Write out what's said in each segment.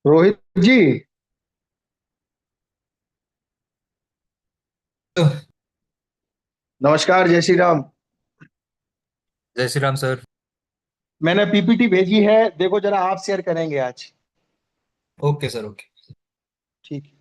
रोहित जी। तो, नमस्कार, जय श्री राम। जय श्री राम सर। मैंने पीपीटी भेजी है, देखो जरा, आप शेयर करेंगे आज? Okay sir, okay. ठीक है।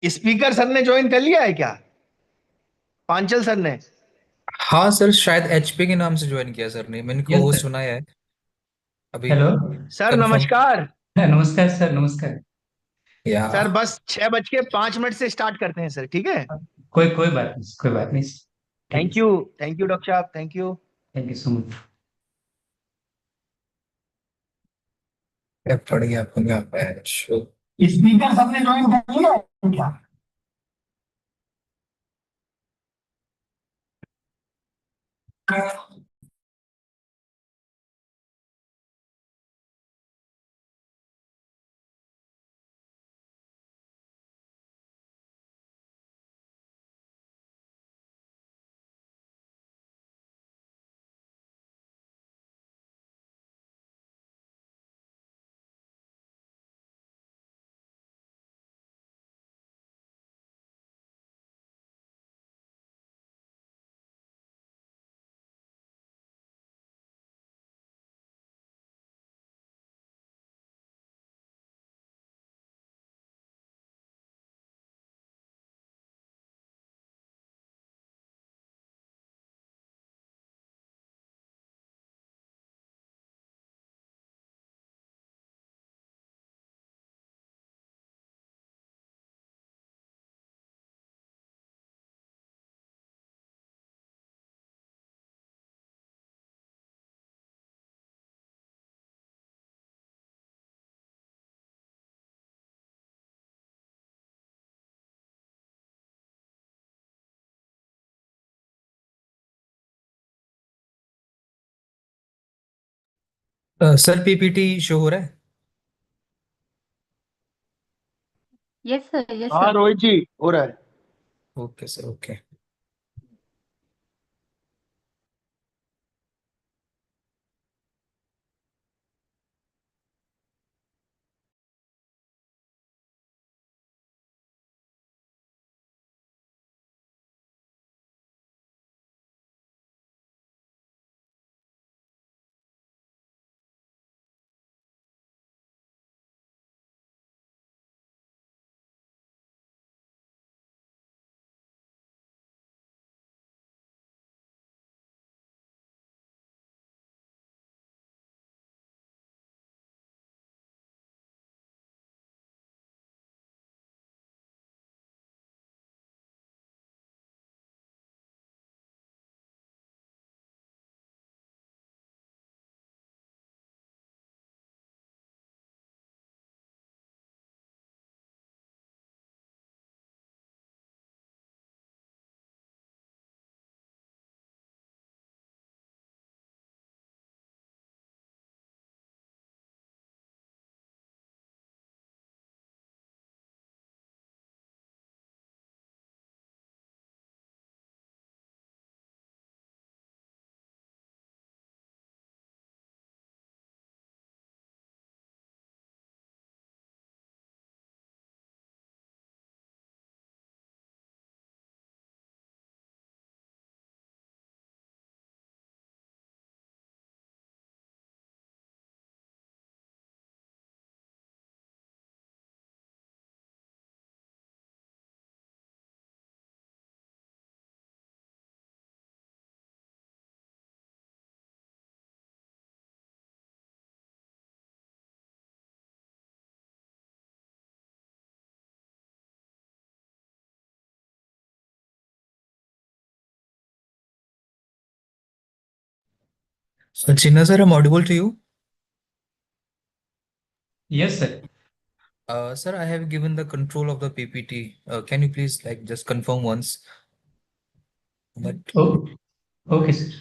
स्पीकर सर ने ज्वाइन कर लिया है क्या? पांचल सर ने? हाँ सर, शायद एचपी के नाम से ज्वाइन किया सर ने, मैंने को यस वो सर। सुना है अभी। हेलो। Sir confirm. नमस्कार। नमस्कार सर, नमस्कार। या। सर बस 6:05 से स्टार्ट करते हैं सर, ठीक है? कोई कोई बात नहीं, कोई बात नहीं। ठीक है thank sir. You. Thank you doctor साहब, thank you. Thank you so much. बढ़िया बढ़िया बैच। स्पीकर सर ने ज्वाइन कर लिया है क्या? सर पीपीटी शो हो रहा है? यस सर, यस हाँ सर। रोहित जी, हो रहा है। Okay sir, okay. Chinna sir, I'm audible to you. Yes, sir. Sir, I have given the control of the PPT. Can you please like just confirm once that Oh, okay, sir.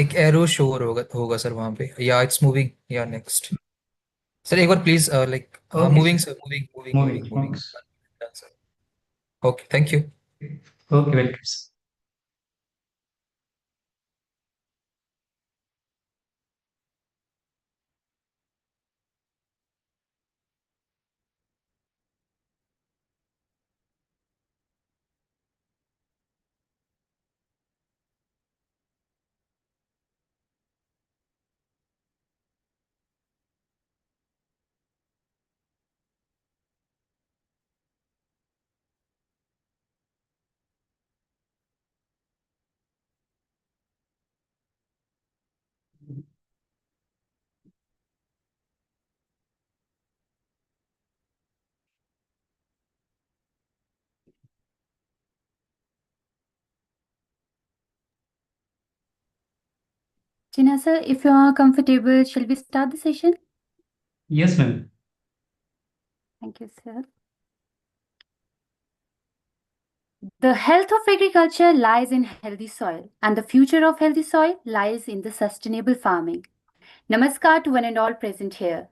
एक arrow show होगा होगा sir वहां पे या it's moving या next sir एक बार please like हाँ Okay, moving sir. Sir moving moving Moving, moving moving moving. Sir okay thank you Okay, welcome, sir. China sir, if you are comfortable, shall we start the session? Yes, ma'am. Thank you, sir. The health of agriculture lies in healthy soil, and the future of healthy soil lies in the sustainable farming. Namaskar to one and all present here.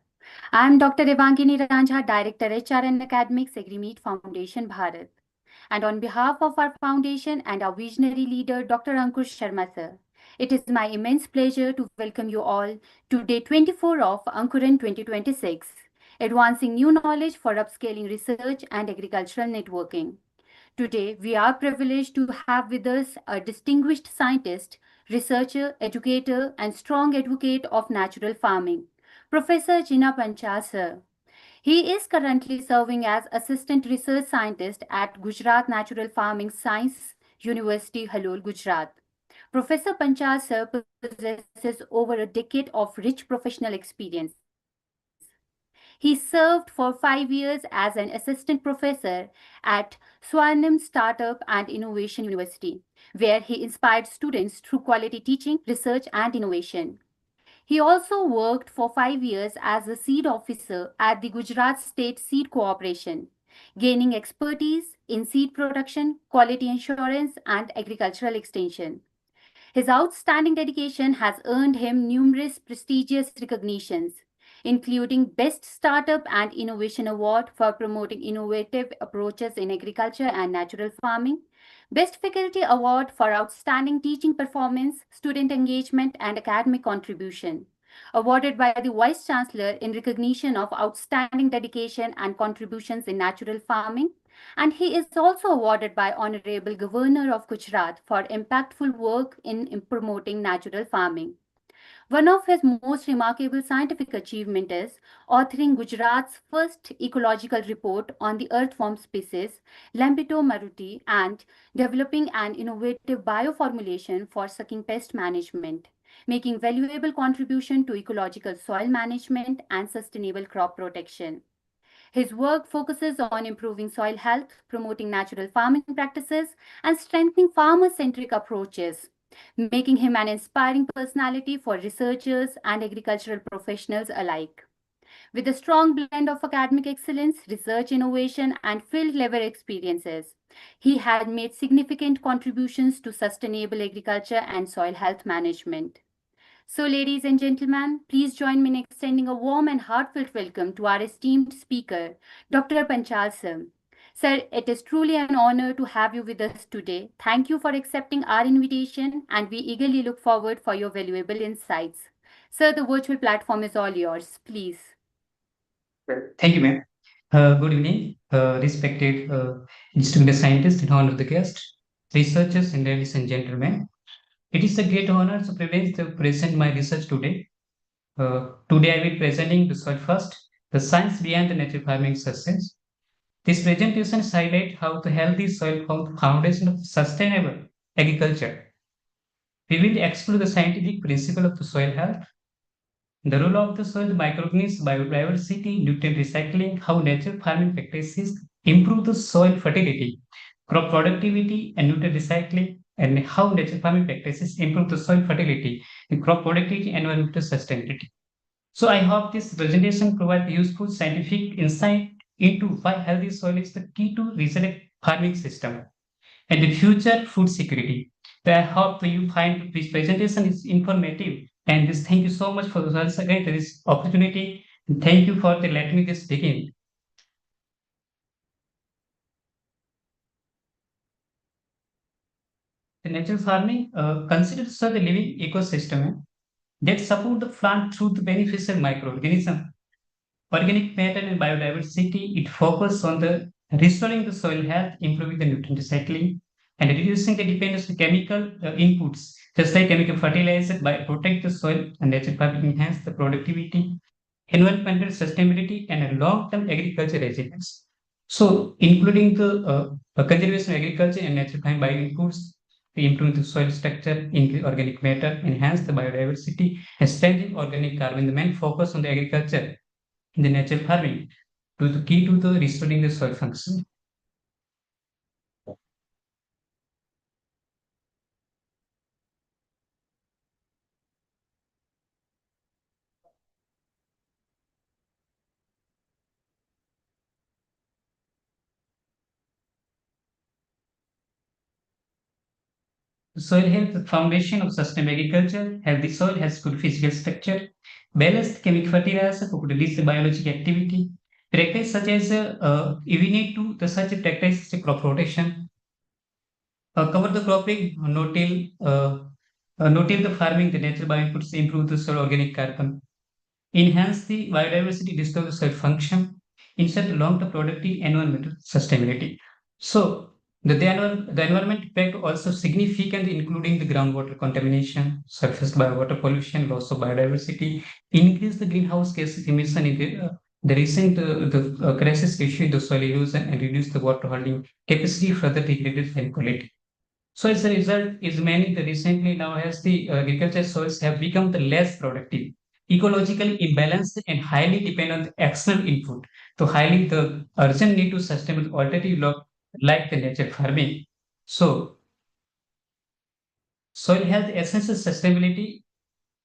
I am Dr. Evangini Ranjha, Director HR and Academics, AgriMeet Foundation, Bharat. And on behalf of our foundation and our visionary leader, Dr. Ankur Sharma sir, it is my immense pleasure to welcome you all to day 24 of Ankuran 2026, advancing new knowledge for upscaling research and agricultural networking. Today, we are privileged to have with us a distinguished scientist, researcher, educator, and strong advocate of natural farming, Professor Jina Panchal sir. He is currently serving as Assistant Research Scientist at Gujarat Natural Farming Science University, Halol, Gujarat. Professor Panchal sir possesses over a decade of rich professional experience. He served for 5 years as an assistant professor at Swarnim Startup and Innovation University, where he inspired students through quality teaching, research, and innovation. He also worked for 5 years as a seed officer at the Gujarat State Seed Corporation, gaining expertise in seed production, quality assurance, and agricultural extension. His outstanding dedication has earned him numerous prestigious recognitions, including Best Startup and Innovation Award for promoting innovative approaches in agriculture and natural farming, Best Faculty Award for outstanding teaching performance, student engagement, and academic contribution, awarded by the Vice Chancellor in recognition of outstanding dedication and contributions in natural farming, and he is also awarded by Honorable Governor of Gujarat for impactful work in promoting natural farming. One of his most remarkable scientific achievements is authoring Gujarat's first ecological report on the earthworm species Lambito maruti and developing an innovative bioformulation for sucking pest management, making valuable contribution to ecological soil management and sustainable crop protection. His work focuses on improving soil health, promoting natural farming practices, and strengthening farmer centric approaches, making him an inspiring personality for researchers and agricultural professionals alike. With a strong blend of academic excellence, research innovation, and field level experiences, he had made significant contributions to sustainable agriculture and soil health management. So, ladies and gentlemen, please join me in extending a warm and heartfelt welcome to our esteemed speaker, Dr. Panchal sir. Sir, it is truly an honor to have you with us today. Thank you for accepting our invitation, and we eagerly look forward for your valuable insights. Sir, the virtual platform is all yours. Please. Well, thank you, ma'am. Good evening, respected distinguished scientists and honored guests, researchers, and ladies and gentlemen. It is a great honor and privilege to present my research today. Today, I will be presenting the research first, the science behind the natural farming success. This presentation highlights how the healthy soil forms the foundation of sustainable agriculture. We will explore the scientific principle of the soil health, the role of the soil microorganisms, biodiversity, nutrient recycling, how natural farming practices improve the soil fertility, crop productivity and nutrient recycling, and how natural farming practices improve the soil fertility, and crop productivity, and environmental sustainability. So I hope this presentation provides useful scientific insight into why healthy soil is the key to resilient farming system and the future food security. So I hope you find this presentation is informative. And this thank you so much for once again this opportunity. And thank you for letting me this begin. The natural farming considers such a living ecosystem that support the plant through the beneficial microorganisms, organic matter and biodiversity. It focuses on the restoring the soil health, improving the nutrient recycling, and reducing the dependence on chemical inputs, just like chemical fertilizer, by protect the soil and natural farming enhance the productivity, environmental sustainability, and a long-term agriculture resilience. So, including the conservation of agriculture and natural farming by inputs, to improve the soil structure, increase organic matter, enhance the biodiversity, and strengthen organic carbon. The main focus on the agriculture in the natural farming to the key to the restoring the soil function. Soil health, the foundation of sustainable agriculture. Healthy soil has good physical structure, balanced chemical fertilizer to release the biological activity. Practice such as we need to the such a practice such a crop rotation, cover the cropping, no-till the farming, the natural bioinputs improve the soil organic carbon, enhance the biodiversity, restore the soil function, ensure long-term productive environmental sustainability. So the environment impact also significant, including the groundwater contamination, surface by water pollution, loss of biodiversity, increase the greenhouse gas emission in the recent crisis issue in the soil erosion and reduce the water holding capacity, further degraded soil quality. So as a result, is many the recently now as the agriculture soils have become the less productive, ecologically imbalanced, and highly dependent on the external input. To highlight the urgent need to sustainable alternative like the nature farming. So soil health, essential sustainability,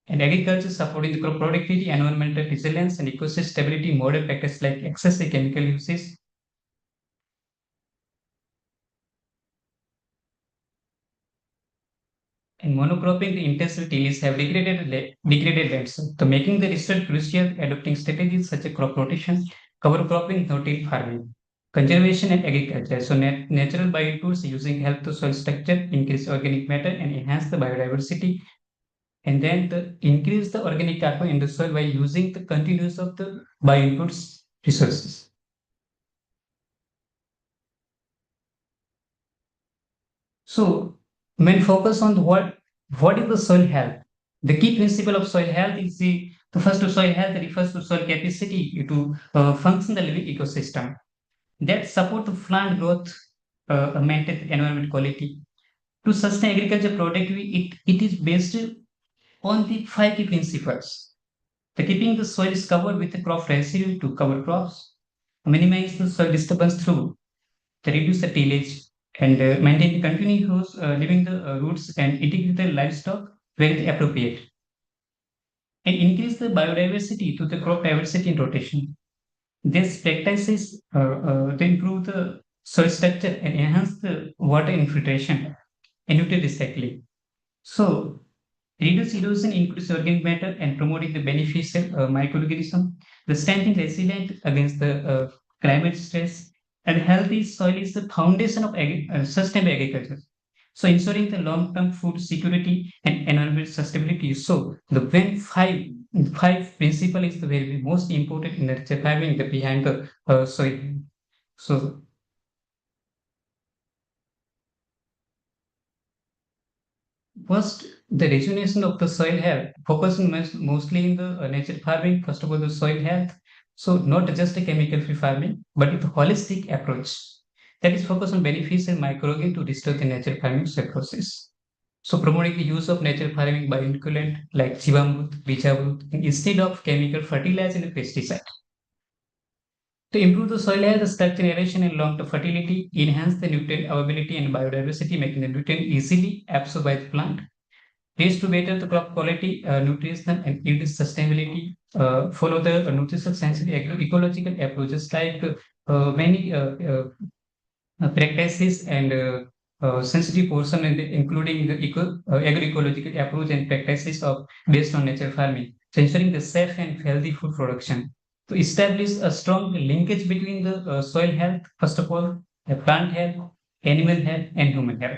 and agriculture supporting the crop productivity, environmental resilience, and ecosystem stability. Modern practices like excessive chemical uses and monocropping, the intensive tillage have degraded lands, so making the research crucial. Adopting strategies such as crop rotation, cover cropping, no-till farming, conservation and agriculture. So natural bioinputs using help to soil structure, increase organic matter, and enhance the biodiversity. And then increase the organic carbon in the soil by using the continuous of the bioinputs resources. So when focus on what is the soil health, the key principle of soil health is the first to soil health refers to soil capacity to function the living ecosystem that support the plant growth, maintain the environment quality. To sustain agriculture productivity, it is based on the five key principles. The keeping the soil is covered with the crop residue to cover crops, minimize the soil disturbance through to reduce the tillage and maintain the continuous living the roots and integrate the livestock where appropriate and increase the biodiversity to the crop diversity and rotation. This practices to improve the soil structure and enhance the water infiltration and nutrient recycling. So reduce erosion, increase organic matter, and promoting the beneficial microorganism, the standing resilient against the climate stress, and healthy soil is the foundation of sustainable agriculture. So ensuring the long-term food security and environmental sustainability. So the when five principle is the very most important in the farming the behind the soil. So first, the rejuvenation of the soil health, focusing mostly in the nature farming, first of all, the soil health. So, not just a chemical free farming, but with a holistic approach that is focused on beneficial microorganisms to restore the natural farming soil process. So, promoting the use of natural farming by inoculant like Jivamrut, Bijamrut, instead of chemical fertilizer and pesticide. To improve the soil health, structure, aeration, and long-term fertility, enhance the nutrient availability and biodiversity, making the nutrient easily absorbed by the plant. Leads to better the crop quality, nutrition, and yield sustainability. Follow the nutritional sensitive ecological approaches like many practices and sensitive portion including the agroecological approach and practices of based on natural farming, so ensuring the safe and healthy food production. To establish a strong linkage between the soil health, first of all, the plant health, animal health, and human health.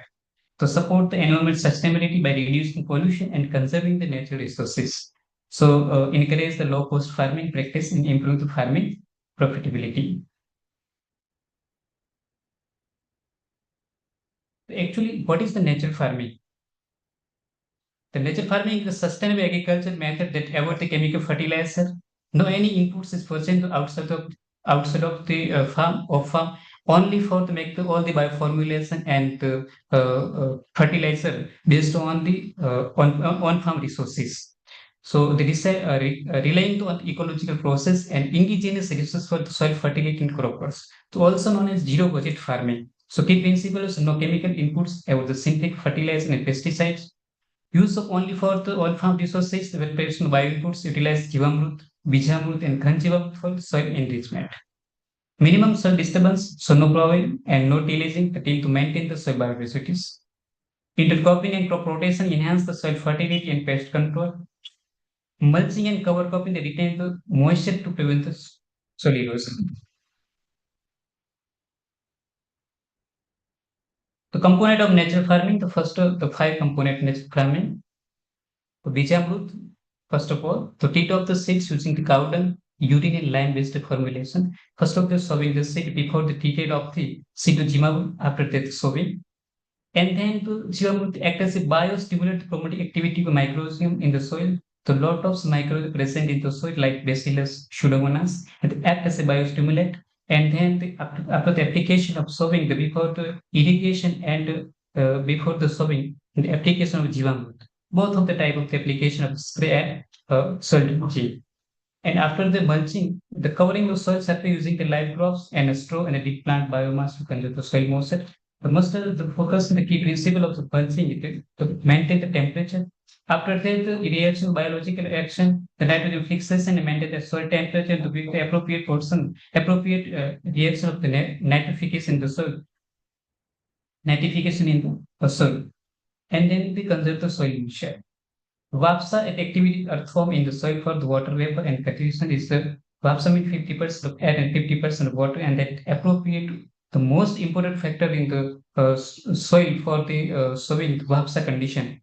To support the environment sustainability by reducing pollution and conserving the natural resources. So encourage the low-cost farming practice and improve the farming profitability. Actually, what is the natural farming? The natural farming is a sustainable agriculture method that avoid the chemical fertilizer. No any inputs is purchased outside of the farm only for to make all the bioformulation and fertilizer based on the on farm resources. So the relying on ecological process and indigenous resources for the soil fertility and croppers. So also known as zero budget farming. So key principles: no chemical inputs, avoid the synthetic fertilizer and pesticides. Use of only for the on-farm resources, the preparation bioinputs utilize Jivamrut, Bijamrut, and Khanjivam for soil enrichment. Minimum soil disturbance, so no plowing and no tillaging attempt to maintain the soil biodiversities. Intercropping and crop rotation enhance the soil fertility and pest control. Mulching and cover cropping they retain the moisture to prevent the soil erosion. The component of natural farming, the first of the 5 component natural farming. So Bijamrut, first of all, to treat off the seeds using the cow dung, urine and lime-based formulation. First of the sowing the seed before the treated of the seed to Jimamrut after that sowing. And then to Jivamrut act as a biostimulant promoting activity of microbiome in the soil. The lot of microbes present in the soil like Bacillus, Pseudomonas, and act as a biostimulant. And then after the application of sowing, before the irrigation and before the sowing, the application of Jivamrut. Both of the type of the application of spray and soil mulching. And after the mulching, the covering of soil surface using the live crops and a straw and a deep plant biomass to conserve the soil moisture. The moisture, the focus and the key principle of the mulching is to maintain the temperature. After that, the reaction, biological action, the nitrogen fixation and maintain the soil temperature to be the appropriate portion, appropriate reaction of the nitrification in the soil, nitrification in the soil, and then we conserve the soil moisture. VAPSA activity earthworm in the soil for the water vapor and cultivation is the VAPSA means 50% of air and 50% of water, and that appropriate the most important factor in the soil for the sowing VAPSA condition.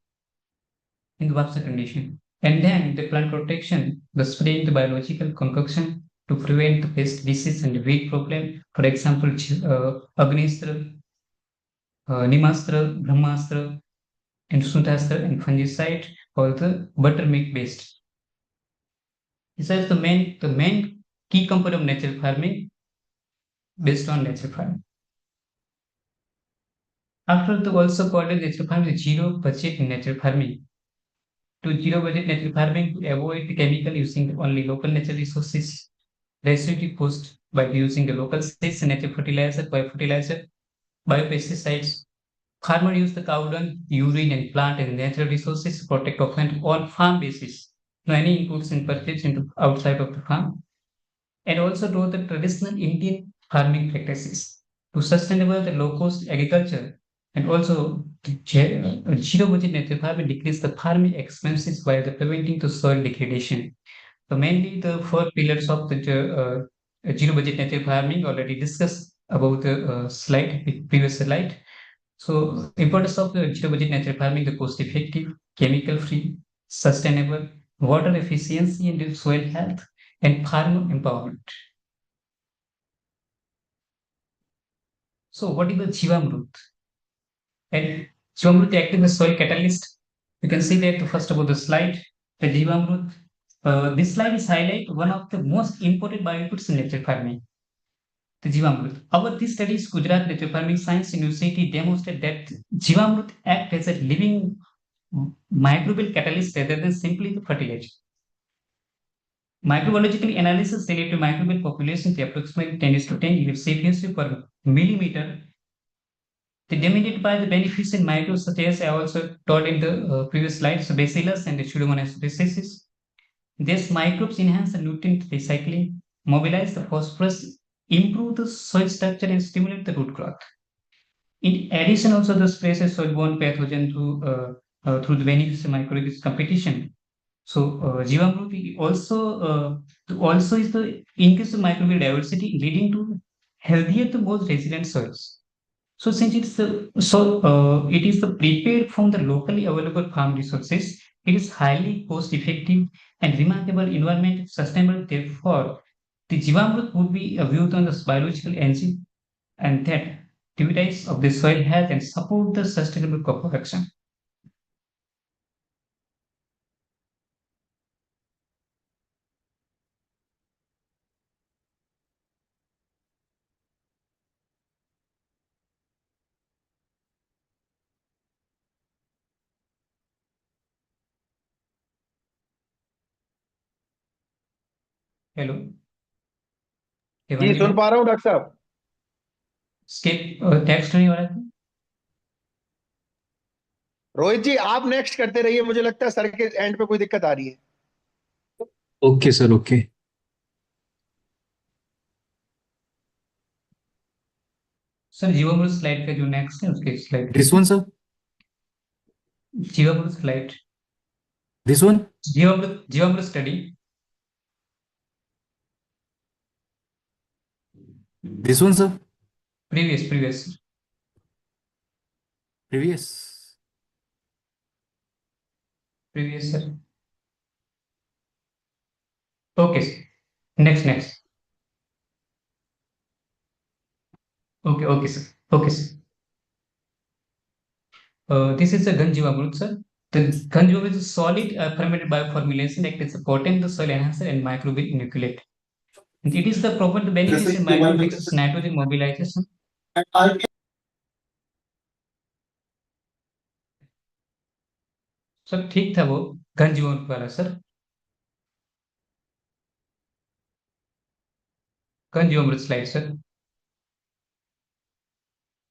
In the VAPSA condition, and then the plant protection, the spraying the biological concoction to prevent the pest disease and the weed problem. For example, Agnistra, Nimastra, Brahmastra, and Suntastra and fungicide or the buttermilk based. This is the main key component of natural farming based on natural farming. After the also called natural farming, zero budget in natural farming. To zero budget natural farming to avoid the chemical using only local natural resources. Residue post by using the local seeds, natural fertilizer, biofertilizer, biopesticides. Farmer use the cow dung, urine, and plant and natural resources to protect offend on farm basis. No any inputs in purchase into outside of the farm. And also do the traditional Indian farming practices to sustainable the low-cost agriculture and also zero budget natural farming decrease the farming expenses while preventing the soil degradation. So mainly the 4 pillars of the zero budget natural farming already discussed about the previous slide. So importance of the zero budget natural farming, the cost effective, chemical free, sustainable, water efficiency and soil health, and farmer empowerment. So what is the Jivamrut? And Jivamrut acting as soil catalyst. You can see that first about the slide, the Jivamrut. This slide is highlight one of the most important bioinputs in natural farming. The Jivamrut. Our this studies Gujarat Natural Farming Science University demonstrate that Jivamrut act as a living microbial catalyst rather than simply the fertilizer. Microbiological analysis related to microbial population, the approximately 10 is to 10 units CPSU per millimeter. They dominate by the benefits in microbes such as I also told in the previous slides, so Bacillus and the Pseudomonas species. These microbes enhance the nutrient recycling, mobilize the phosphorus, improve the soil structure, and stimulate the root growth. In addition, also the species soil-borne pathogen through the beneficial microbial competition. So Jivamruti also is the increase of microbial diversity leading to healthier to more resilient soils. So since it is the prepared from the locally available farm resources, it is highly cost effective and remarkable environment sustainable. Therefore, the Jivamrut would be viewed on the biological engine and that activities of the soil health and support the sustainable crop production. Hello, ji Evangeline, सुन पा रहा हूँ doctor साहब। skip text नहीं हो रहा था? रोहित जी आप next करते रहिए, मुझे लगता है सर के एंड पे कोई दिक्कत आ रही है। Okay sir, okay. सर जीवामृत स्लाइड का जो नेक्स्ट है उसके slide this one sir, Jeevamrut slide this one, Jeevamrut study this one sir, previous previous, sir okay next okay sir this is a Ganjivamrut, sir. The Ganjivamrut is solid fermented bioformulation that is a potent the soil enhancer and microbial inoculate. And it is the proper benefits in microbial nitrogen mobilization. Sir ठीक था वो गंजीवमृत वाला sir, गंजीवमृत slide sir,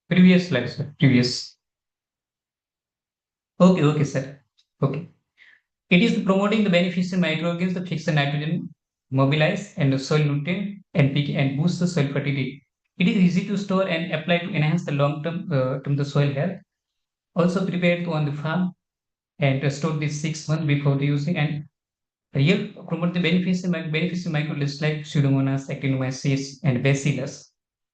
previous slide sir, previous okay sir okay. It is promoting the beneficial microorganisms that fix the nitrogen, mobilize and the soil nutrient and boost the soil fertility. It is easy to store and apply to enhance the long-term the soil health. Also prepared on the farm and store this 6 months before the using and real promote the beneficial microorganisms like Pseudomonas, Actinomyces and Bacillus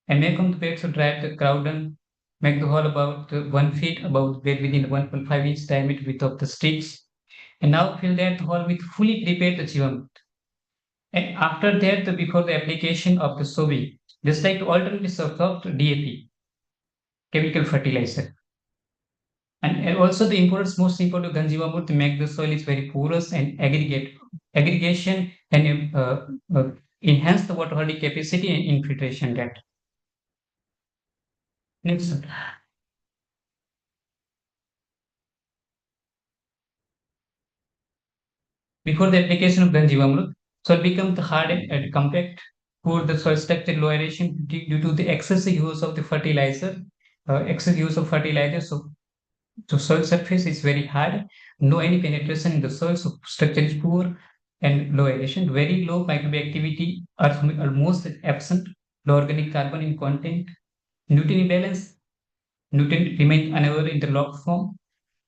and make on the beds to drive the crowd and make the hole about 1 feet above the bed within 1.5 inch diameter width of the sticks. And now fill that hole with fully prepared Jivamrut. And after that, before the application of the sowing, just like the alternative source of DAP, chemical fertilizer. And also the most important Ganjivamrut to make the soil is very porous and aggregation and enhance the water holding capacity and infiltration rate. Next slide. Before the application of Ganjivamrut, soil becomes hard and compact. Poor the soil structure low aeration due to the excessive use of the fertilizer. So soil surface is very hard, no any penetration in the soil, so structure is poor and low aeration, very low microbial activity are almost absent, low organic carbon in content, nutrient imbalance, nutrient remain unaware in the log form,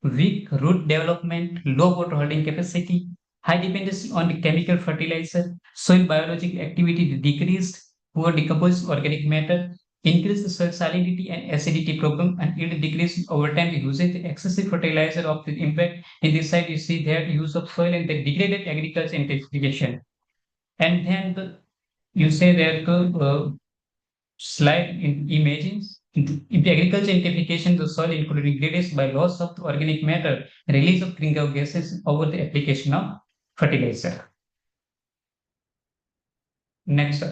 weak root development, low water holding capacity, high dependency on the chemical fertilizer, soil biological activity decreased, poor decomposed organic matter, increase the soil salinity and acidity problem, and yield decrease over time using the excessive fertilizer of the impact. In this side, you see that use of soil and the degraded agriculture intensification. And then you say that slide in images. In the agriculture intensification, the soil including degradation by loss of the organic matter, release of greenhouse gases over the application of fertilizer. Next.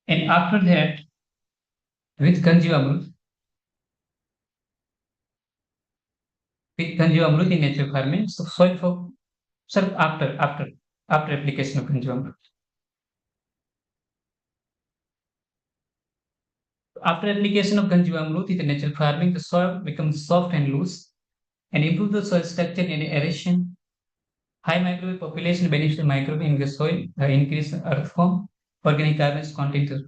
And after that, with Ganjivamrut in natural farming, so soil for sir after after application of Ganjamamrit. After application of Ganjamamrit in the natural farming, the soil becomes soft and loose and improve the soil structure and aeration. High microbial population beneficial microbial in the soil, increase earth form, organic carbon content is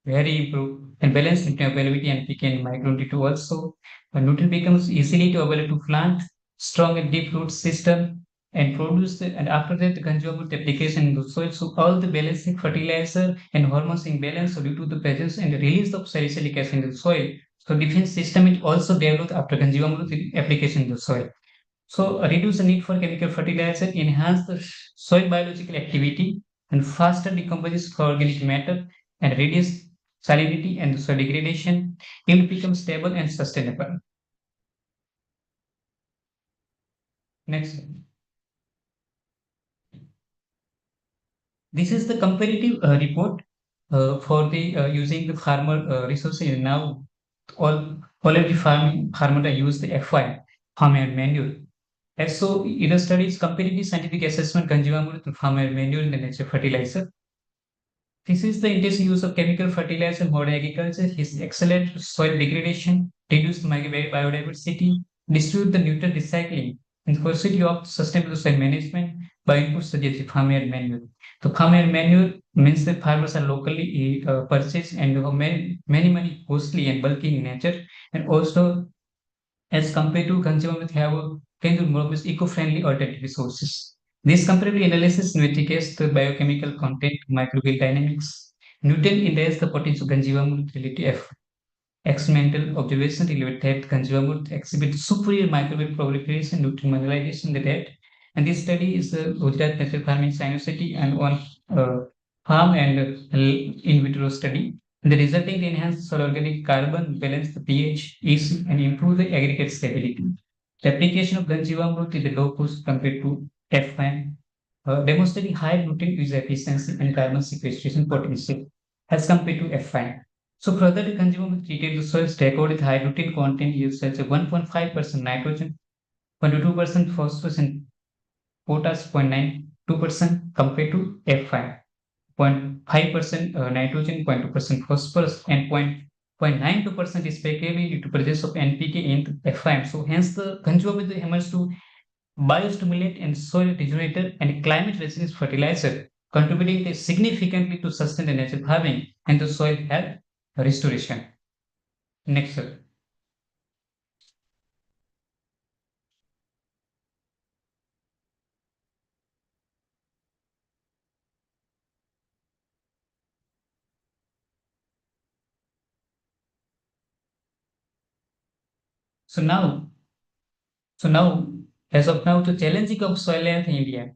very improved, and balance nutrient availability and peak and micronutrient also. Nutrient becomes easily to available to plant, strong and deep root system, and produce and after that the consumer application in the soil. So all the balancing fertilizer and hormones in balance so due to the presence and the release of salicylic acid in the soil. So defense system is also developed after consumer application in the soil. So reduce the need for chemical fertilizer, enhance the soil biological activity, and faster decomposition for organic matter, and reduce salinity and soil degradation. Yield becomes stable and sustainable. Next. This is the comparative report for the using the farmer resources. Now all of the farmer use the FI, farmer manure. And so in the studies, comparative scientific assessment consumer farmer manure in the nature fertilizer. This is the intensive use of chemical fertilizer in modern agriculture. His excellent soil degradation, reduced biodiversity, distribute the nutrient recycling, and pursuit of sustainable soil management by inputs such as the farmyard manure. The farmyard manure means that farmers are locally purchased and many money costly and bulky in nature, and also as compared to consumers have can do more with eco-friendly alternative resources. This comparative analysis investigates the biochemical content, microbial dynamics, nutrient index, the potential consumer relative experimental observation revealed that consumer exhibit superior microbial proliferation, nutrient mineralization, the that. And this study is the Gujarat Natural Farming University and one farm and in vitro study. The resulting enhanced soil organic carbon, balance the pH, EC, and improve the aggregate stability. The application of Ganjiva is the low cost compared to FIM, demonstrating high nutrient use efficiency and carbon sequestration potential as compared to FIM. So further, the consumer treated the soils record with high nutrient content use such as 1.5% nitrogen, 0.2% phosphorus, and potash 0.92% compared to F5. 0.5% nitrogen, 0.2% phosphorus, and 0.92% respectively due to presence of NPK in F5. So hence the consumer with the emerged to biostimulate and soil regenerator and climate resilience fertilizer, contributing significantly to sustain the natural farming and the soil health restoration. Next, sir. So now, as of now, the challenging of soil health in India.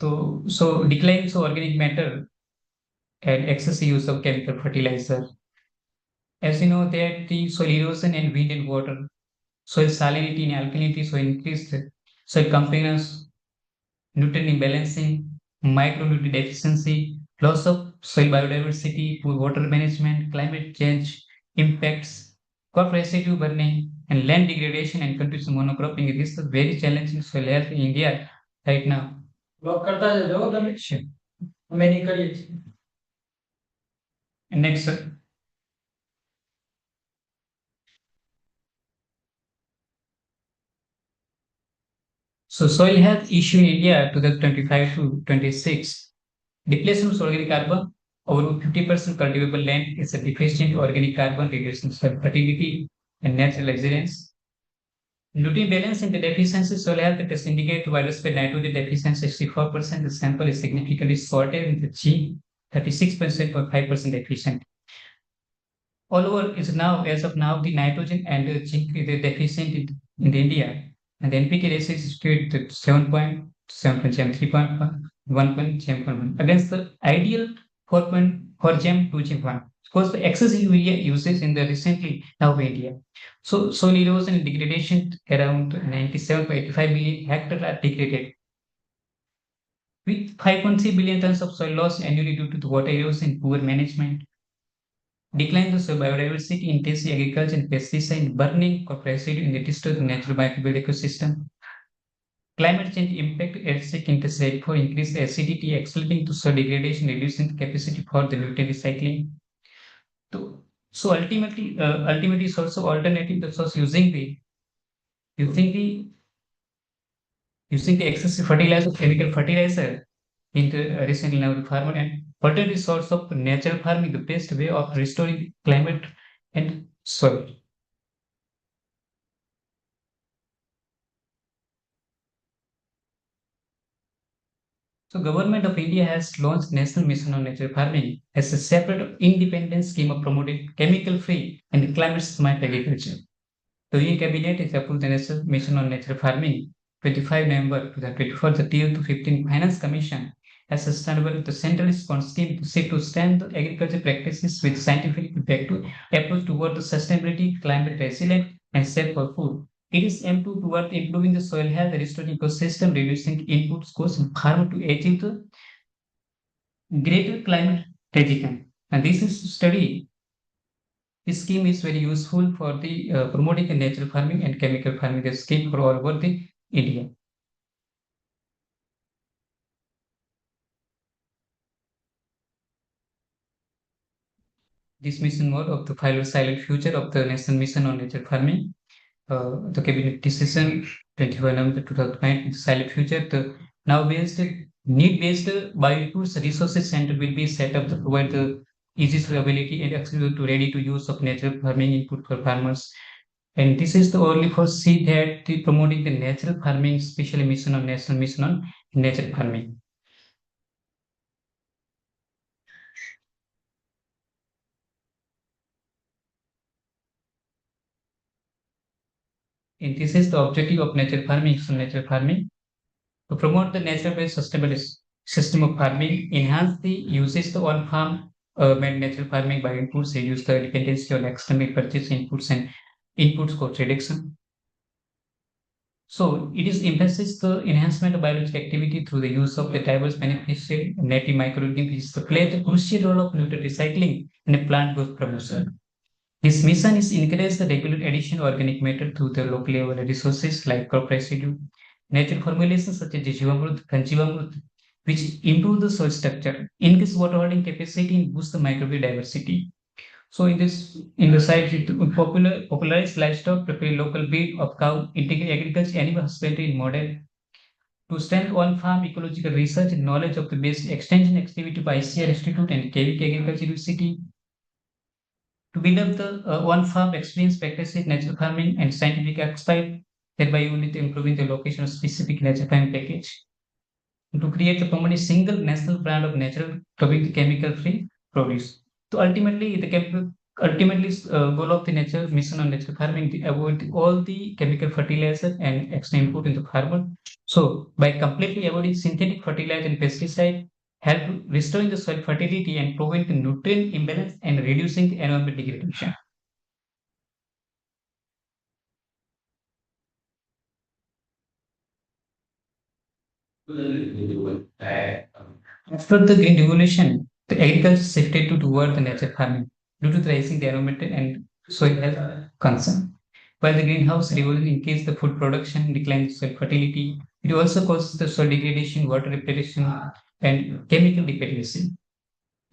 So decline of organic matter and excessive use of chemical fertilizer. As you know, that the soil erosion and wind and water, soil salinity and alkalinity, so increased soil complaints, nutrient imbalancing, micronutrient deficiency, loss of soil biodiversity, poor water management, climate change impacts, crop residue burning, and land degradation and continuous monocropping. This is very challenging soil health in India right now. Sure. And next, sir. So soil health issue in India 2025 to 26. Depletion of organic carbon. Over 50% cultivable land is a deficient organic carbon, reducing soil fertility and natural resilience. Nutrient balance and the deficiency soil health test indicate widespread nitrogen deficiency 64%. The sample is significantly shorter in the G 36% or 5% deficient. All over is now, as of now, the nitrogen and the zinc is deficient in India. And the NPK ratio is skewed at 7.7 3.1 against the ideal 4.4 gem 2 gem 1. Because the excessive urea usage in the recently now in India. So soil erosion and degradation around 97.85 million hectares are degraded. With 5.3 billion tons of soil loss annually due to the water erosion and poor management. Decline of soil biodiversity, intensive agriculture and pesticide burning of residue in the destroy the natural microbial ecosystem. climate change impact acidic intensity for increased acidity, accelerating to soil degradation, reducing the capacity for the nutrient recycling. So ultimately, it's also alternative to source using the using the excessive fertilizer, chemical fertilizer in the recently now the farmer and alternative source of natural farming, the best way of restoring climate and soil. So Government of India has launched National Mission on Natural Farming as a separate independent scheme of promoting chemical-free and climate-smart agriculture. The Union Cabinet has approved the National Mission on Natural Farming 25 November 2024. The TU to 15 Finance Commission has established the Central Response Scheme to seek to strengthen agriculture practices with scientific effective approach toward the sustainability, climate resilient, and safe for food. It is aimed toward improving the soil health, restoring ecosystem, reducing input costs, and farmer to achieve the greater climate resilience. And this is study. This scheme is very useful for the promoting the natural farming and chemical farming. The scheme for all over the India. This mission mode of the fiber silent future of the National Mission on Natural Farming. The cabinet decision 21 November 2009, silent future. The now based need-based biotools resources center will be set up to provide the easy availability and accessible to ready to use of natural farming input for farmers. And this is the only for see that the promoting the natural farming, especially mission on national mission on natural farming. And this is the objective of natural farming. So natural farming to promote the natural-based sustainable system of farming, enhance the uses of on-farm made natural farming by inputs, reduce the dependency on external purchase inputs and inputs cost reduction. So it is emphasizes the enhancement of biological activity through the use of the diverse beneficial native microorganisms to play the crucial role of nutrient recycling and plant growth promotion. This mission is encourage the regular addition of organic matter through the local level resources like crop residue, natural formulations such as Jivamrut, Kanjivamrut, which improve the soil structure, increase water holding capacity, and boost the microbial diversity. So in the site, popularized livestock, prepare local breed of cow, integrate agriculture, animal husbandry in model to strengthen on-farm ecological research and knowledge of the basic extension activity by ICR Institute and KVK Agriculture University to build up the on-farm experience practices, natural farming, and scientific expert, thereby unit improving the location of specific natural farming package. To create a permanent single national brand of natural chemical-free produce. So ultimately, goal of the nature mission on natural farming to avoid all the chemical fertilizer and extra input in the farmer. So by completely avoiding synthetic fertilizer and pesticide, help restoring the soil fertility and prevent the nutrient imbalance and reducing the environmental degradation. After the Green Revolution, the agriculture shifted toward the natural farming due to the rising the environmental and soil health concern. While the greenhouse revolution increased the food production, declined soil fertility, it also causes the soil degradation, water depletion, and chemical dependency.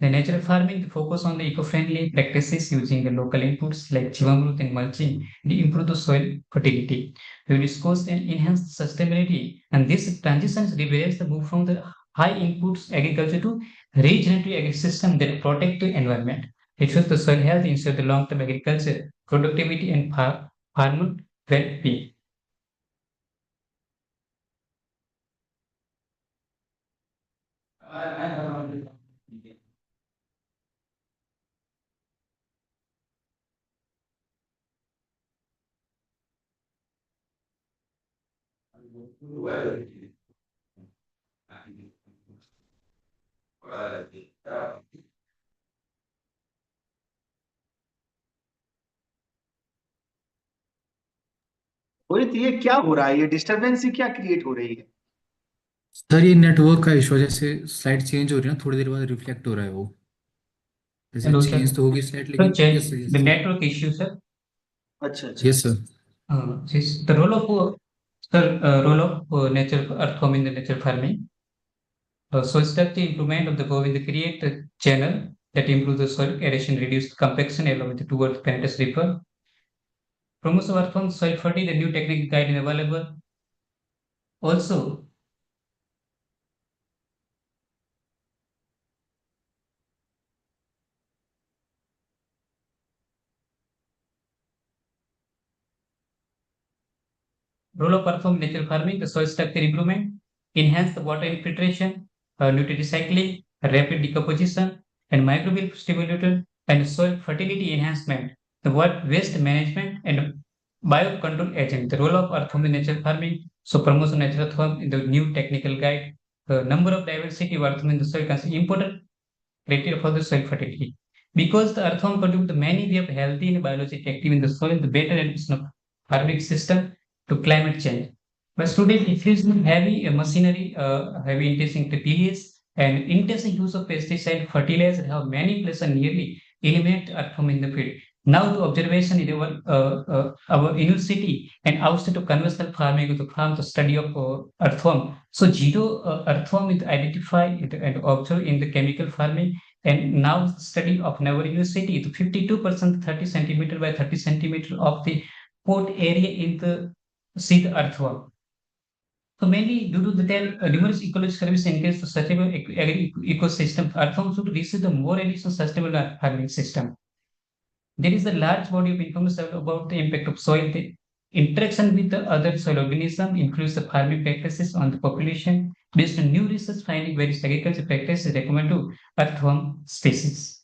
The natural farming focus on the eco-friendly practices using the local inputs like Jivamrut and mulching to improve the soil fertility, reduce cost and enhance sustainability. And this transition reveals the move from the high inputs agriculture to regenerative agri-system that protect the environment. It shows the soil health, ensure the long-term agriculture, productivity and farmer well-being. Rohit, ये क्या हो रहा है? ये disturbance क्या create हो रही है? सर ये नेटवर्क का इस वजह से स्लाइड चेंज हो रही है ना, थोड़ी देर बाद रिफ्लेक्ट हो रहा है वो। जैसे Hello, sir. चेंज तो होगी स्लाइड, So लेकिन change yes sir, the yes network issue, sir. अच्छा अच्छा। Yes sir. The role of Sir, role of natural earthworm in the natural farming. So step the improvement of the bow in the create a channel that improves the soil aeration, reduce the compaction along with the towards penetrous reaper. Promotes earthworm soil fertility, the new technique guide available. Also, role of perform natural farming, the soil structure improvement, enhance the water infiltration, nutrient recycling, rapid decomposition, and microbial stimulator, and soil fertility enhancement, the waste management, and biocontrol agent. The role of earthworm in natural farming, so promotion natural earthworm in the new technical guide, the number of diversity of earthworm in the soil is important criteria for the soil fertility. Because the earthworm contribute the many way of healthy and biologically active in the soil, the better adaptation of farming system to climate change. But students, if using heavy machinery, heavy intensive tillage, and intensive use of pesticide fertilizer have many places nearly eliminate earthworm in the field. Now the observation in our university and outside of conventional farming to farm the study of earthworm. So zero earthworm is identified and observed in the chemical farming, and now the study of our university, the 52% 30 centimeter by 30 centimeter of the port area in the seed earthworm. So mainly due to the numerous ecological services engage the sustainable ecosystem, earthworm should receive the more additional sustainable farming system. There is a large body of information about the impact of soil. The interaction with the other soil organism includes the farming practices on the population. Based on new research finding, various agriculture practices recommend to earthworm species.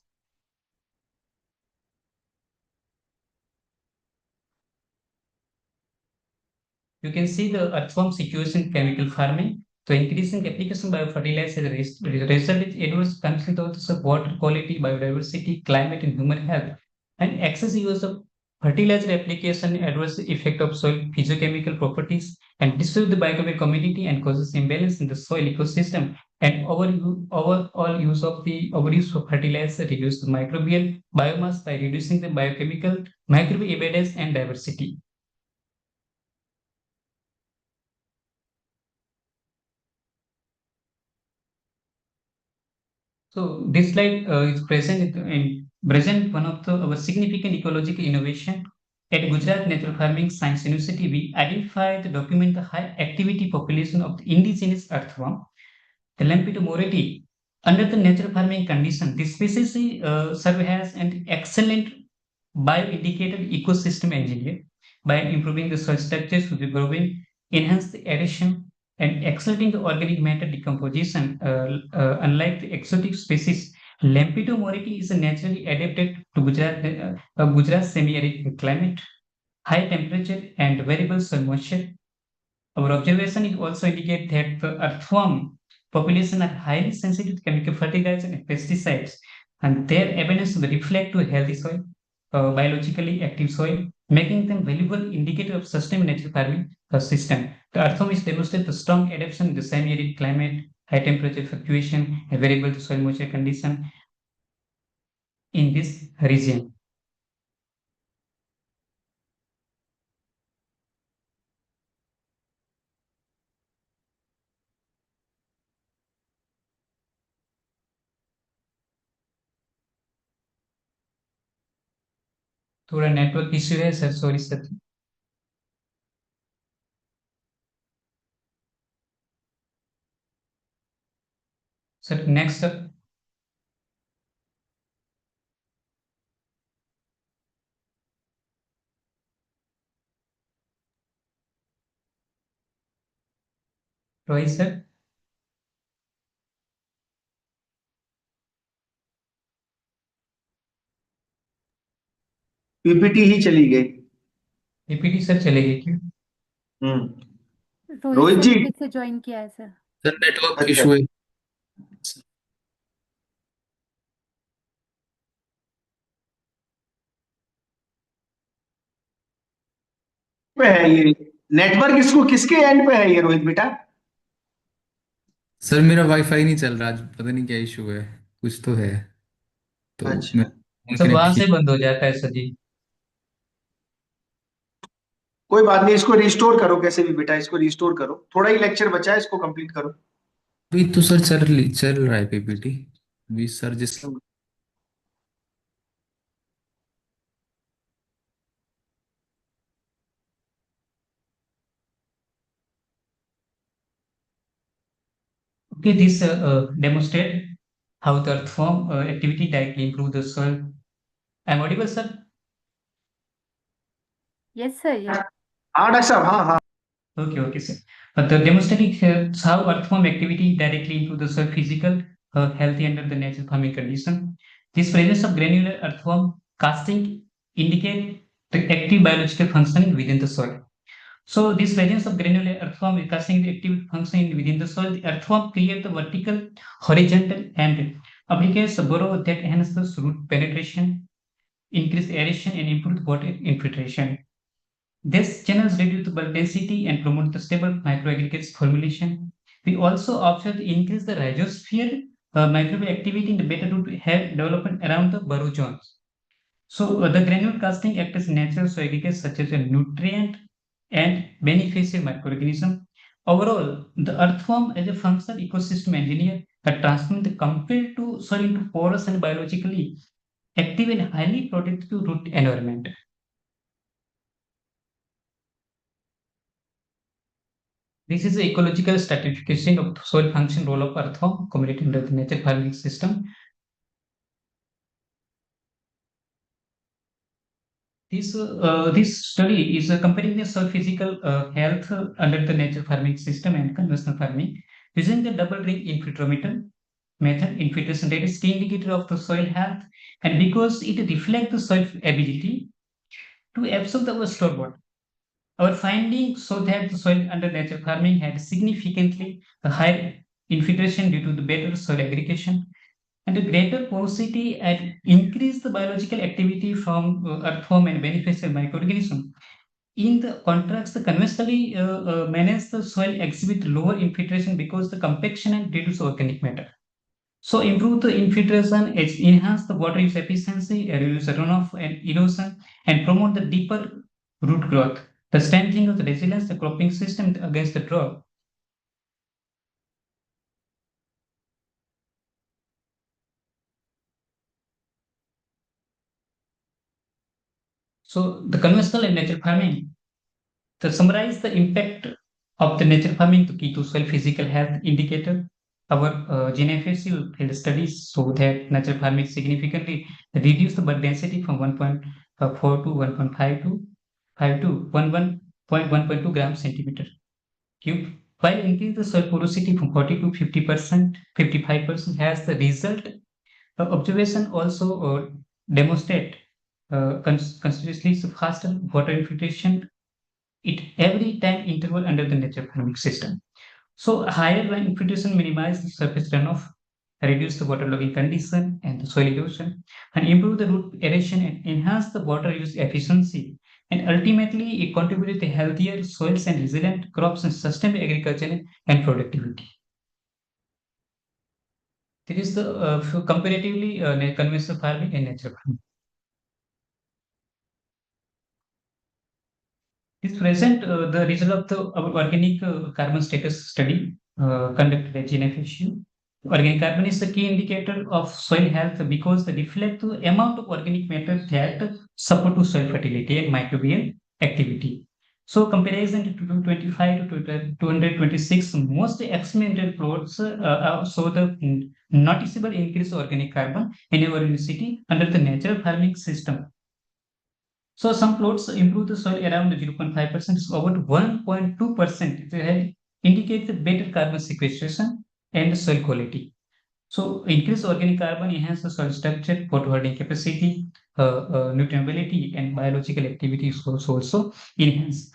You can see the earthworm situation in chemical farming. So increasing application of fertilizer result in adverse consequences of water quality, biodiversity, climate, and human health. And excessive use of fertilizer application adverse effect of soil physiochemical properties and disturb the biochemical community and causes imbalance in the soil ecosystem. And overall use of the overuse of fertilizer reduce the microbial biomass by reducing the biochemical microbial abundance and diversity. So this slide is present one of our significant ecological innovation at Gujarat Natural Farming Science University. We identified the document the high activity population of the indigenous earthworm, the Lampido moreti. Under the natural farming condition, this species serve as an excellent bioindicator ecosystem engineer by improving the soil structures with the growing, enhance the aeration, and accelerating the organic matter decomposition. Unlike the exotic species, Lampido moriti is naturally adapted to Gujarat semi-arid climate, high temperature, and variable soil moisture. Our observation it also indicate that the earthworm population are highly sensitive to chemical fertilizers and pesticides, and their abundance will reflect to a healthy soil, biologically active soil, making them valuable indicator of sustainable natural farming system. The earthworm is demonstrate the strong adaptation to semi-arid climate, high temperature fluctuation, and variable soil moisture condition in this region. थोड़ा network issue है sir, sorry sir. Sir next sir. Rohit sir. PPT ही चली गई। PPT sir चलेगी क्यों? रोहित रोहित जी। Sir ने फिर से ज्वाइन किया है सर। सर नेटवर्क अच्छा। इशू है। पे है ये नेटवर्क, इसको किसके एंड पे है ये रोहित बेटा? सर मेरा वाईफाई नहीं चल रहा आज, पता नहीं क्या इशू है, कुछ तो है। तो मैं अच्छा। फोन सब वहां कनेक्ट से बंद हो जाता है सर जी। कोई बात नहीं, इसको रिस्टोर करो कैसे भी बेटा, इसको रिस्टोर करो, थोड़ा ही लेक्चर बचा है, इसको कंप्लीट करो। अभी तो सर चल रहा है पीपीटी। अभी सर जिस Okay, this demonstrate how the earthworm activity directly improve the soil. I'm audible, sir? Yes, sir. Yes. हाँ डॉक्टर साहब, हाँ हाँ। Okay, sir. But the demonstrating how earthworm activity directly improve the soil physical healthy under the natural farming condition. This presence of granular earthworm casting indicate the active biological functioning within the soil. So this presence of granular earthworm is casting the active function within the soil. The earthworm create the vertical, horizontal, and oblique burrow that enhance the root penetration, increase aeration, and improve water infiltration. This channels reduce the bulk density and promote the stable microaggregates formulation. We also observe the increase the rhizosphere microbial activity in the beta root hair development around the burrow zones. So the granule casting act as natural soil aggregates such as a nutrient and beneficial microorganism. Overall, the earthworm as a functional ecosystem engineer that transforms the compared to soil into porous and biologically active and highly protective root environment. This is the ecological stratification of soil function role of earthworm community under the nature farming system. This study is comparing the soil physical health under the nature farming system and conventional farming using the double ring infiltrometer method. Infiltration rate is key indicator of the soil health, and because it reflects the soil ability to absorb the store water. Our findings show that the soil under nature farming had significantly a higher infiltration due to the better soil aggregation and a greater porosity and increase the biological activity from earthworm and beneficial microorganism. In the contrast, the conventionally managed the soil exhibit lower infiltration because the compaction and reduce organic matter. So improve the infiltration, enhance the water use efficiency, reduce the runoff and erosion, and promote the deeper root growth. The strengthening of the resilience, the cropping system against the drought. So the conventional and natural farming. To summarize the impact of the nature farming to key to soil physical health indicator, our GNFSU field studies show that natural farming significantly reduced the bud density from 1.4 to 1.5 to 5 to 1.1.2 grams centimeter cube, while increase the soil porosity from 40 to 50%, 55% has the result. Observation also demonstrate considerably faster water infiltration it every time interval under the nature farming system. So higher line infiltration minimize the surface runoff, reduce the waterlogging condition and the soil erosion, and improve the root aeration and enhance the water use efficiency. And ultimately, it contributes to healthier soils and resilient crops and sustainable agriculture and productivity. This is the comparatively conventional farming and natural farming. This present the result of the organic carbon status study conducted at GNFSU. Organic carbon is the key indicator of soil health because they reflect the amount of organic matter that support to soil fertility and microbial activity. So comparison to 225 to 226, most experimental plots show the noticeable increase of organic carbon in our city under the natural farming system. So some plots improve the soil around 0.5%, so about 1.2%. They indicate the better carbon sequestration and soil quality. So increase organic carbon enhance the soil structure, water holding capacity, nutritionability, and biological activity is also enhanced.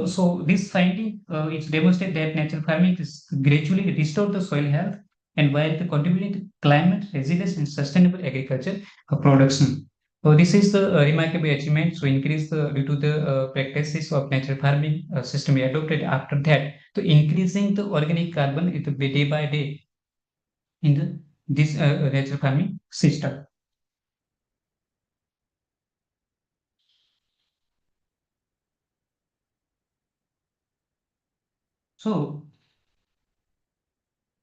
So this finding is demonstrate that natural farming is gradually restore the soil health and while the contributing to climate resilience and sustainable agriculture production. So this is the remarkable achievement. So increase the due to the practices of natural farming system we adopted after that to increasing the organic carbon day by day in this natural farming system. So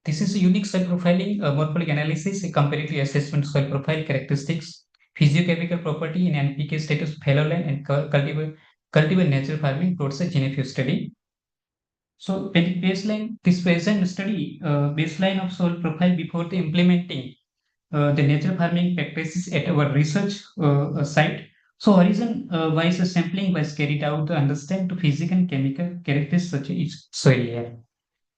this is a unique soil profiling morphologic analysis, a comparative assessment soil profile characteristics, physiochemical property in NPK status, fallow land, and cultivar natural farming towards a GNFU study. So baseline, this present study, baseline of soil profile before the implementing the natural farming practices at our research site. So horizon wise sampling was carried out to understand the physical and chemical characteristics such as soil layer.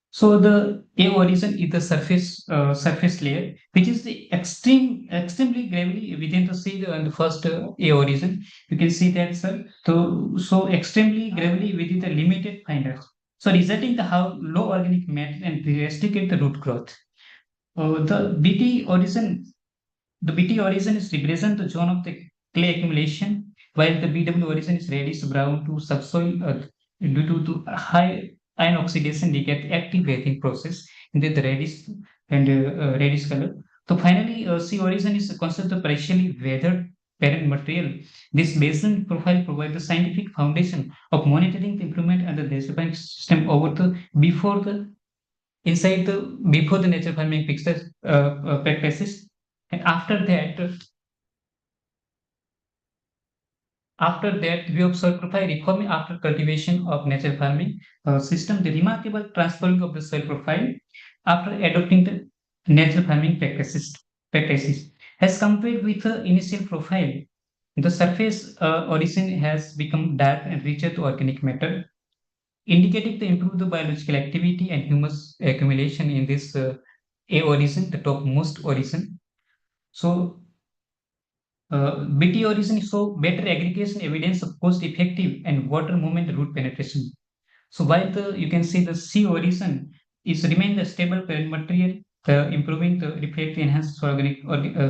So the A horizon is the surface layer, which is the extremely gravely within the sea on the first A horizon. You can see that, sir. So extremely gravely within the limited finders. So resulting the how low organic matter and restricted the root growth. The BT horizon is represent the zone of the clay accumulation, while the BW horizon is reddish brown to subsoil due to high ion oxidation decay at active bathing process in the reddish and reddish color. So finally, C horizon is considered the partially weathered parent material. This basin profile provides the scientific foundation of monitoring the improvement under the developing system over the before the inside the before the nature farming fixes practices, and after that we observe profile reforming after cultivation of natural farming system, the remarkable transforming of the soil profile after adopting the natural farming practices as compared with the initial profile. The surface origin has become dark and richer to organic matter, indicating the improved biological activity and humus accumulation in this A origin, the topmost origin. So BT origin show better aggregation evidence of cost-effective and water movement root penetration. So while you can see the C origin is remain the stable parent material, improving the reflect enhanced organic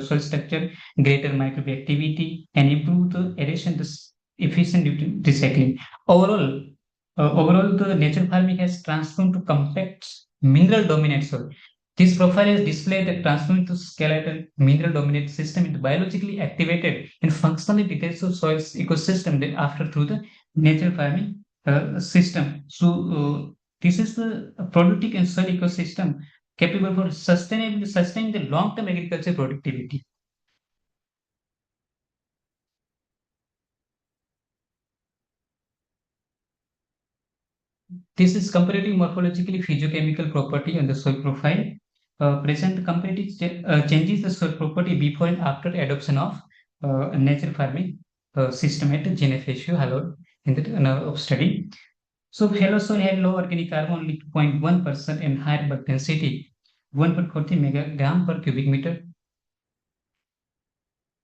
soil structure, greater microbial activity, and improve the aeration, efficient recycling. Overall, the natural farming has transformed to compact mineral dominant soil. This profile has displayed the transforming to skeletal mineral dominant system into biologically activated and functionally detached soils ecosystem that after through the natural farming system. So this is the productive and soil ecosystem capable for sustainably sustaining the long-term agriculture productivity. This is comparative morphologically physiochemical property on the soil profile. Present comparative changes the soil property before and after adoption of natural farming system at GNFSU hallowed in the study. So yellow soil had low organic carbon only 0.1% and higher bulk density 1.40 megagram per cubic meter.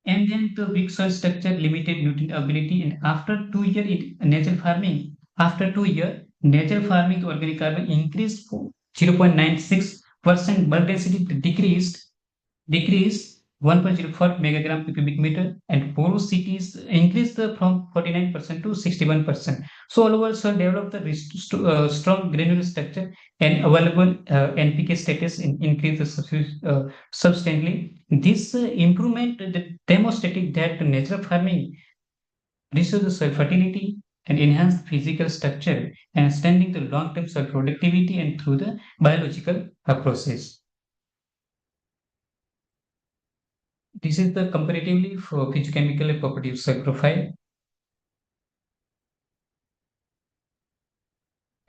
And then the big soil structure limited nutrient ability. And after 2 year natural farming, the organic carbon increased 0.96%, bulk density decreased 1.04 megagram per cubic meter, and porosities increased from 49% to 61%. So all over soil developed the strong granular structure and available NPK status increased substantially. This improvement demonstrated that natural farming restores the soil fertility and enhance physical structure and extending the long-term soil productivity and through the biological process. This is the comparatively for physiochemical property of soil profile.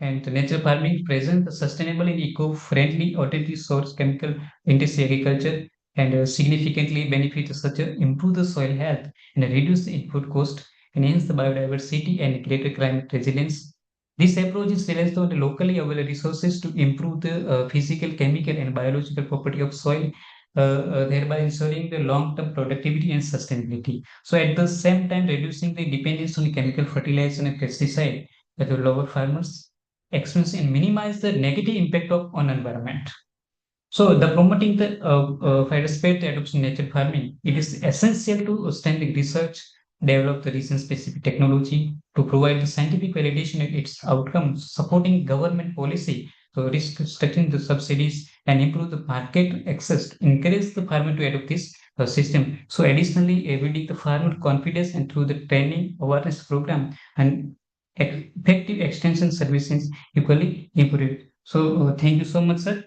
And the natural farming presents the sustainable and eco-friendly alternative source chemical intensive agriculture and significantly benefit such as improve the soil health and reduce the input cost, enhance the biodiversity and greater climate resilience. This approach is relies on the locally available resources to improve the physical, chemical, and biological property of soil, thereby ensuring the long-term productivity and sustainability. So at the same time, reducing the dependence on chemical fertilizer and pesticide that will lower farmers' expense and minimize the negative impact on environment. So the promoting the participate the adoption natural farming, it is essential to extend research, develop the region specific technology to provide the scientific validation of its outcomes, supporting government policy, so restricting the subsidies and improve the market access, encourage the farmer to adopt this system. So additionally, building the farmer confidence and through the training awareness program and effective extension services equally improved. So thank you so much, sir.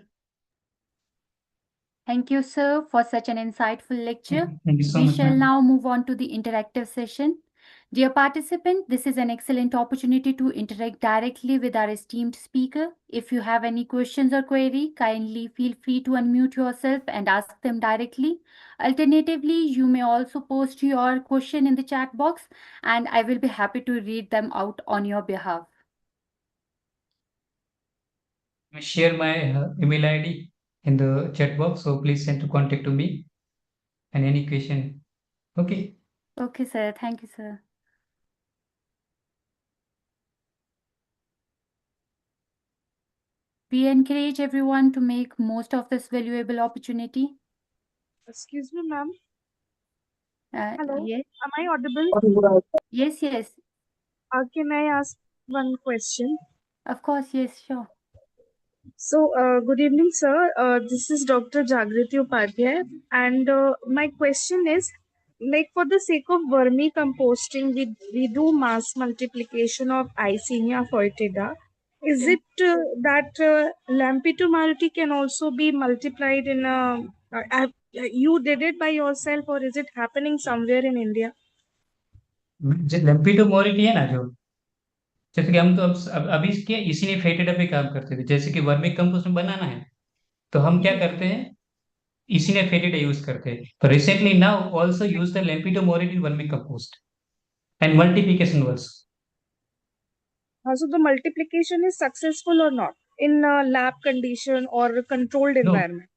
Thank you, sir, for such an insightful lecture. Thank you so We much, shall ma'am. now move on to the interactive session. Dear participant, this is an excellent opportunity to interact directly with our esteemed speaker. If you have any questions or query, kindly feel free to unmute yourself and ask them directly. Alternatively, you may also post your question in the chat box and I will be happy to read them out on your behalf. I share my email ID in the chat box, so please send to contact to me and any question. Okay. Okay, sir. Thank you, sir. We encourage everyone to make most of this valuable opportunity. Excuse me, ma'am. Hello. Yes, Am I audible? yes, yes. Can I ask one question? Of course, yes, sure. So, good evening, sir. This is Dr. Jagriti Upadhyay, and my question is, like, for the sake of vermicomposting, we do mass multiplication of Eisenia foetida. Is Mm. it that lampitomycete can also be multiplied in a? You did it by yourself, or is it happening somewhere in India? Lumpy तो मोरिटी है ना, जो जैसे कि हम तो अभी इसके इसी ने फेटेडा पे काम करते थे, जैसे कि वर्मी कंपोस्ट में बनाना है तो हम क्या करते हैं, इसी ने फेटेडा यूज करते हैं। तो recently now also use the Lampito mauritii in vermicompost and multiplication also. So the multiplication is successful or not in a lab condition or controlled no environment?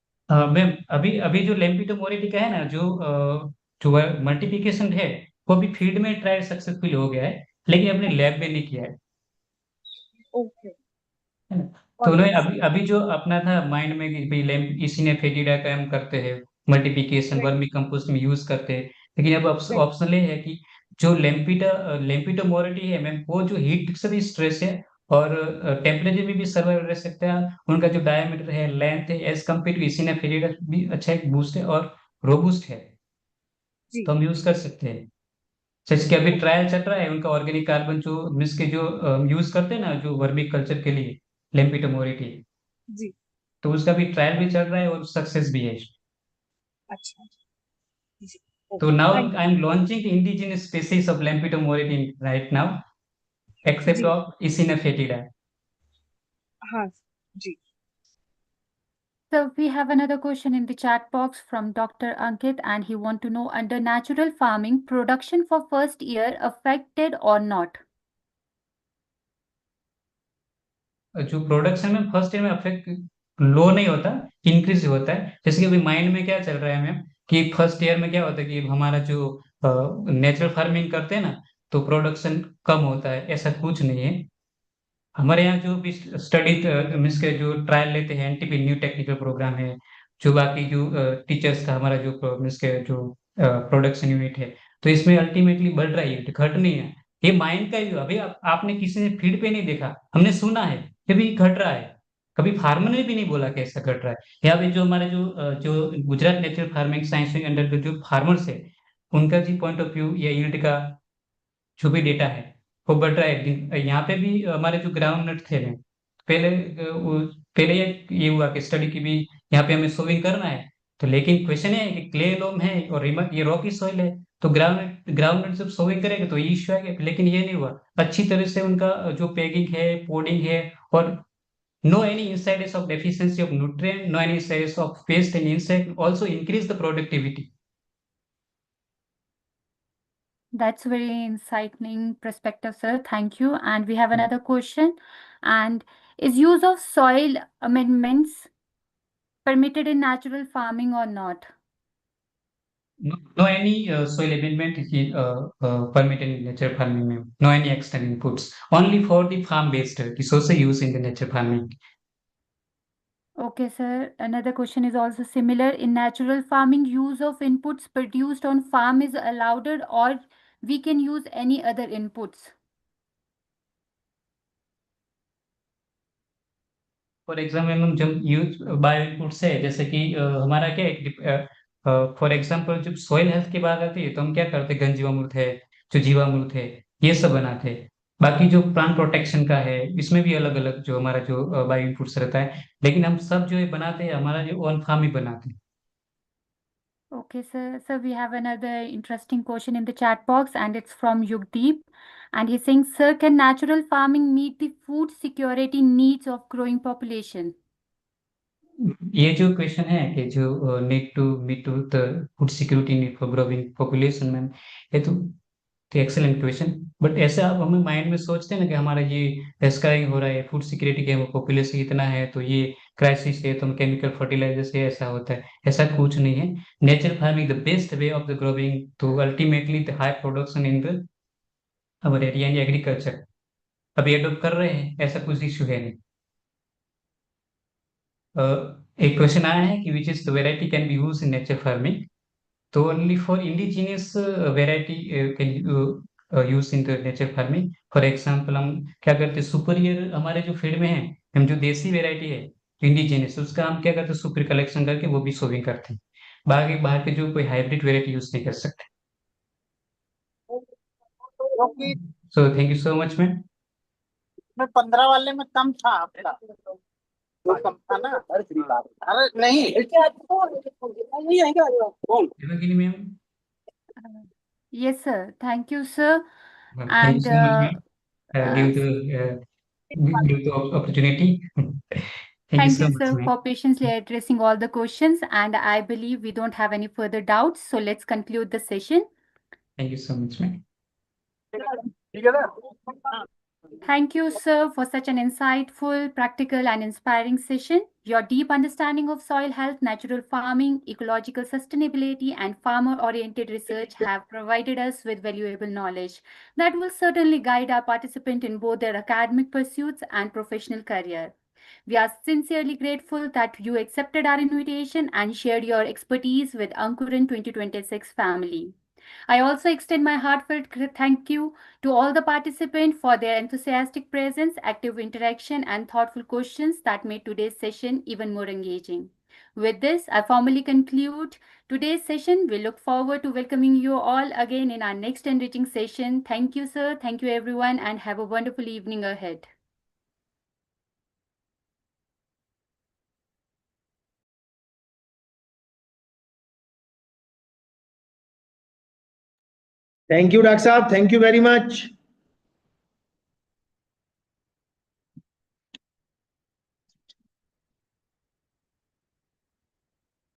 Ma'am, अभी अभी जो लेम्पिडोमोरिड का है ना, जो मल्टीप्लिकेशन है वो अभी फील्ड में ट्रायल सक्सेसफुल हो गया है, लेकिन अपने लैब में नहीं किया है। Okay. है ना? तो All उन्होंने right. अभी अभी जो अपना था माइंड में कि भाई लैम्प इसी ने फेटिडा का हम करते हैं, मल्टीप्लिकेशन Right. वर्मी कंपोस्ट में यूज करते हैं, लेकिन अब Right. ऑप्शन ये है कि जो लेम्पिडोमोरिटी है मैम, वो जो हीट से भी स्ट्रेस है और टेम्परेचर में भी सर्वाइव रह सकते हैं। उनका जो डायमीटर है, लेंथ है, एज कम्पेयर टू इसी ने फेटिडा भी अच्छा एक बूस्ट है और रोबूस्ट है, जी. तो हम यूज कर सकते हैं। जैसे कि अभी ट्रायल चल रहा है उनका ऑर्गेनिक कार्बन जो मिस के जो यूज करते हैं ना, जो वर्मी कल्चर के लिए लेम्पिडोमोरिटी, जी. तो उसका भी ट्रायल भी चल रहा है और सक्सेस भी है। अच्छा. जी. तो Okay. Now Thank I am launching the indigenous species of Lampito mauritii right now, you. Except जी. Of Eisenia fetida. हाँ. जी. So we have another question in the chat box from Dr. Ankit, and he want to know, under natural farming, production for first year affected or not? जो production में first year में affect लो नहीं होता, increase होता है। जैसे कि अभी माइंड में क्या चल रहा है मैम, कि फर्स्ट ईयर में क्या होता है कि हमारा जो नेचुरल फार्मिंग करते हैं ना, तो प्रोडक्शन कम होता है, ऐसा कुछ नहीं है। हमारे यहाँ जो भी स्टडी मीन्स के जो ट्रायल लेते हैं, एनटीपी न्यू टेक्निकल प्रोग्राम है, जो बाकी जो टीचर्स का हमारा जो मीन्स के जो प्रोडक्शन यूनिट है, तो इसमें अल्टीमेटली बढ़ रहा है, घट नहीं है। ये माइंड का ही अभी आपने किसी ने फील्ड पे नहीं देखा, हमने सुना है कि भी घट रहा है, कभी फार्मर ने भी नहीं बोला कि ऐसा घट रहा है। यहाँ पे जो हमारे जो गुजरात नेचुरल फार्मिंग साइंस के अंडर जो फार्मर्स है, उनका जी पॉइंट ऑफ व्यू या यील्ड का जो भी डेटा है वो बढ़ रहा है। यहाँ पे भी हमारे जो ग्राउंड नट थे ना, पहले पहले ये हुआ कि स्टडी की भी यहाँ पे हमें सोविंग करना है, तो लेकिन क्वेश्चन है कि क्ले लोम है और ये रॉकी सॉइल है, तो ग्राउंड नट जब सोविंग करेंगे तो ये इश्यू आएगा, लेकिन ये नहीं हुआ। अच्छी तरह से उनका जो पेगिंग है, पोडिंग है, और no any insides of deficiency of nutrient, no any insides of pest and insect, also increase the productivity. That's very insightful perspective, sir. Thank you. And we have another question. And is use of soil amendments permitted in natural farming or not? No any soil amendment is permitted in nature farming, ma'am. No any external inputs. Only for the farm-based resource use in the nature farming. Okay, sir. Another question is also similar. In natural farming, use of inputs produced on farm is allowed, or we can use any other inputs? For example हम जब use bio inputs है, जैसे कि हमारा क्या है, for example जब soil health की बात आती है तो हम क्या करते हैं, घन जीवामृत है, जो जीवामृत है, ये सब बनाते हैं। बाकी जो प्लांट प्रोटेक्शन का है, इसमें भी अलग अलग जो हमारा जो बायो इनपुट्स रहता है, लेकिन हम सब जो ये बनाते हैं हमारा जो ओन फार्म ही बनाते हैं। Okay, sir. So we have another interesting question in the chat box, and it's from Yugdeep. And he's saying, Sir, can natural farming meet the food security needs of growing population? ये जो question है कि जो need to meet to the food security need for growing population में, ये तो excellent question. But ऐसे आप हमें माइंड में सोचते हैं ना कि हमारा ये स्काई हो रहा है, फूड सिक्योरिटी के पॉपुलेशन इतना है तो ये क्राइसिस है, तो हम केमिकल फर्टिलाइजर से ऐसा होता है, ऐसा कुछ नहीं है। Natural farming the best way of the growing तो ultimately the high production in the our area and agriculture. अभी एडोप्ट कर रहे हैं, ऐसा कुछ इशू है नहीं। एक क्वेश्चन आया है कि which is the variety can be use in natural farming, तो only for indigenous variety can use in the natural farming. For example हम क्या करते हैं, सुपरियर हमारे जो फील्ड में है, हम जो देसी वेराइटी है इंडिजिनियस, उसका हम क्या करते हैं, सुपर कलेक्शन करके वो भी सोविंग करते हैं। बाकी बाहर के जो कोई हाइब्रिड वेराइटी यूज नहीं कर सकते। So thank you so much ma'am. मैं 15 वाले में कम था आपका, जो कम था ना। अरे नहीं, नहीं है क्या कौन? Ma'am Yes, sir. Thank you, sir. Thank you And so much ma'am, give the opportunity. Thank you thank so you, much sir, ma'am. for patiently addressing all the questions. And I believe we don't have any further doubts. So let's conclude the session. Thank you so much ma'am. ठीक है ना? Thank you, sir, for such an insightful, practical, and inspiring session. Your deep understanding of soil health, natural farming, ecological sustainability, and farmer oriented research have provided us with valuable knowledge that will certainly guide our participant in both their academic pursuits and professional career. We are sincerely grateful that you accepted our invitation and shared your expertise with Ankuran 2026 family. I also extend my heartfelt thank you to all the participants for their enthusiastic presence, active interaction, and thoughtful questions that made today's session even more engaging. With this, I formally conclude today's session. We look forward to welcoming you all again in our next enriching session. Thank you, sir. Thank you, everyone, and have a wonderful evening ahead. Thank you doctor साहब, thank you very much.